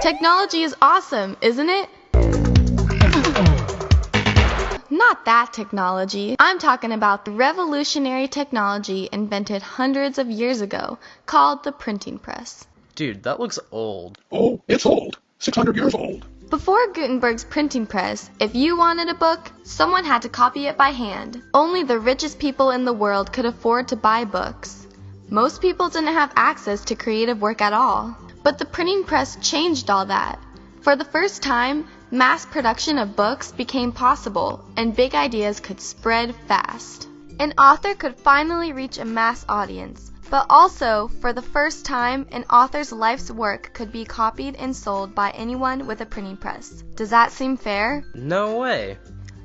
Technology is awesome, isn't it? Not that technology. I'm talking about the revolutionary technology invented hundreds of years ago called the printing press. Dude, that looks old. Oh, it's old. 600 years old. Before Gutenberg's printing press, if you wanted a book, someone had to copy it by hand. Only the richest people in the world could afford to buy books. Most people didn't have access to creative work at all. But the printing press changed all that. For the first time, mass production of books became possible, and big ideas could spread fast. An author could finally reach a mass audience, but also, for the first time, an author's life's work could be copied and sold by anyone with a printing press. Does that seem fair? No way.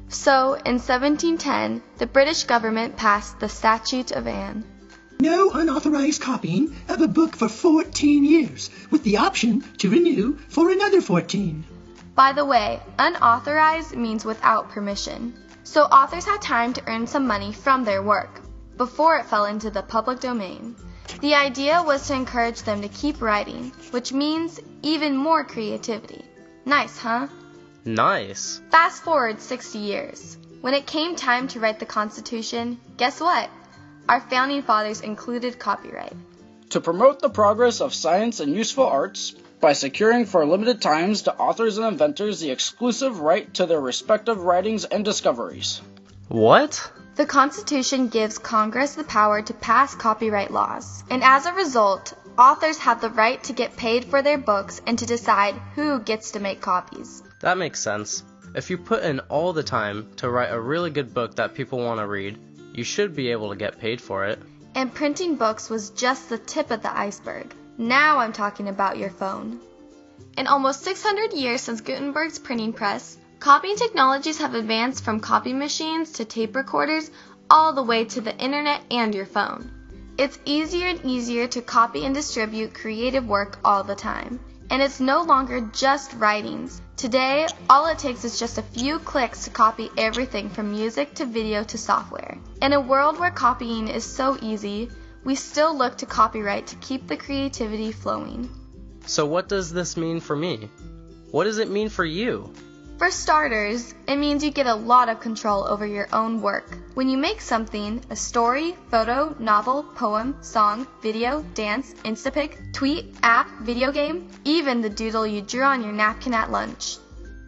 So, in 1710, the British government passed the Statute of Anne. No unauthorized copying of a book for 14 years, with the option to renew for another 14. By the way, unauthorized means without permission. So authors had time to earn some money from their work before it fell into the public domain. The idea was to encourage them to keep writing, which means even more creativity. Nice, huh? Nice. Fast forward 60 years. When it came time to write the Constitution, guess what? Our founding fathers included copyright. To promote the progress of science and useful arts by securing for limited times to authors and inventors the exclusive right to their respective writings and discoveries. What? The Constitution gives Congress the power to pass copyright laws, and as a result, authors have the right to get paid for their books and to decide who gets to make copies. That makes sense. If you put in all the time to write a really good book that people want to read, you should be able to get paid for it. And printing books was just the tip of the iceberg. Now I'm talking about your phone. In almost 600 years since Gutenberg's printing press, copying technologies have advanced from copy machines to tape recorders all the way to the internet and your phone. It's easier and easier to copy and distribute creative work all the time. And it's no longer just writings. Today, all it takes is just a few clicks to copy everything from music to video to software. In a world where copying is so easy, we still look to copyright to keep the creativity flowing. So what does this mean for me? What does it mean for you? For starters, it means you get a lot of control over your own work. When you make something, a story, photo, novel, poem, song, video, dance, Instapic, tweet, app, video game, even the doodle you drew on your napkin at lunch.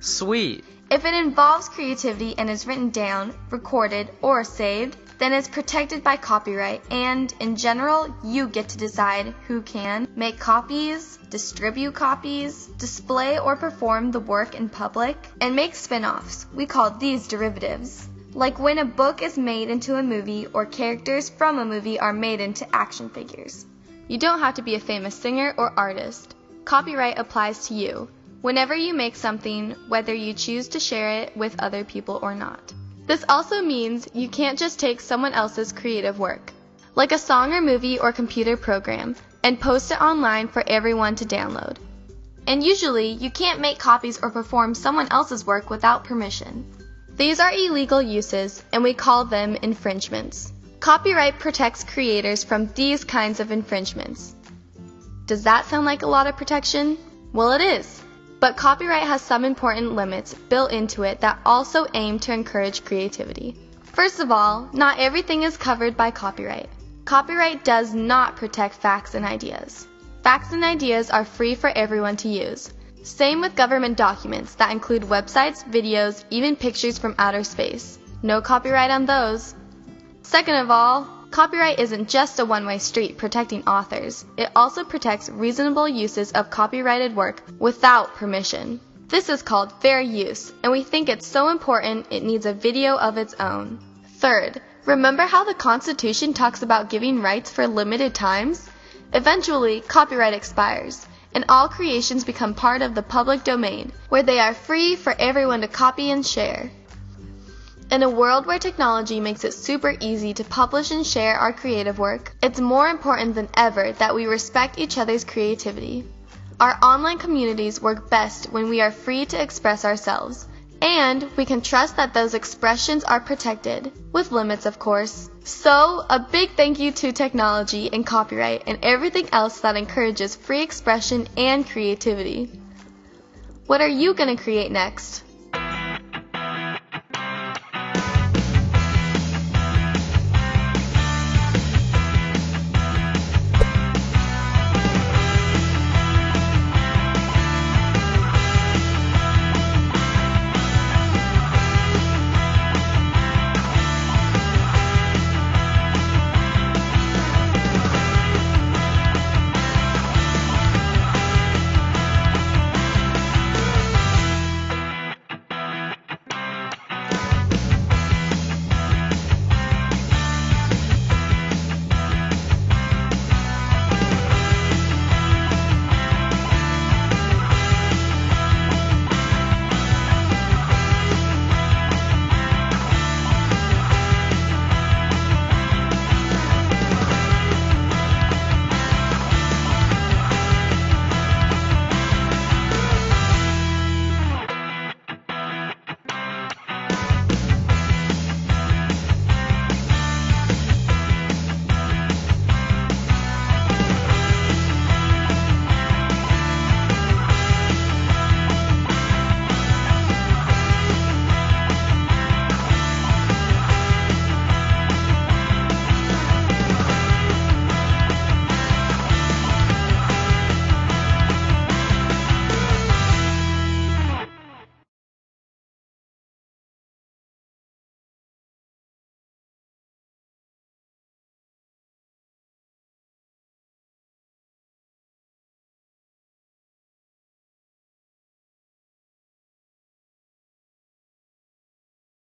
Sweet. If it involves creativity and is written down, recorded, or saved, then it's protected by copyright, and in general, you get to decide who can make copies, distribute copies, display or perform the work in public, and make spin-offs. We call these derivatives. Like when a book is made into a movie or characters from a movie are made into action figures. You don't have to be a famous singer or artist. Copyright applies to you whenever you make something, whether you choose to share it with other people or not. This also means you can't just take someone else's creative work, like a song or movie or computer program, and post it online for everyone to download. And usually, you can't make copies or perform someone else's work without permission. These are illegal uses, and we call them infringements. Copyright protects creators from these kinds of infringements. Does that sound like a lot of protection? Well, it is. But copyright has some important limits built into it that also aim to encourage creativity. First of all, not everything is covered by copyright. Copyright does not protect facts and ideas. Facts and ideas are free for everyone to use. Same with government documents that include websites, videos, even pictures from outer space. No copyright on those. Second of all, copyright isn't just a one-way street protecting authors. It also protects reasonable uses of copyrighted work without permission. This is called fair use, and we think it's so important it needs a video of its own. Third, remember how the Constitution talks about giving rights for limited times? Eventually, copyright expires, and all creations become part of the public domain, where they are free for everyone to copy and share. In a world where technology makes it super easy to publish and share our creative work, it's more important than ever that we respect each other's creativity. Our online communities work best when we are free to express ourselves, and we can trust that those expressions are protected, with limits of course. So, a big thank you to technology and copyright and everything else that encourages free expression and creativity. What are you going to create next?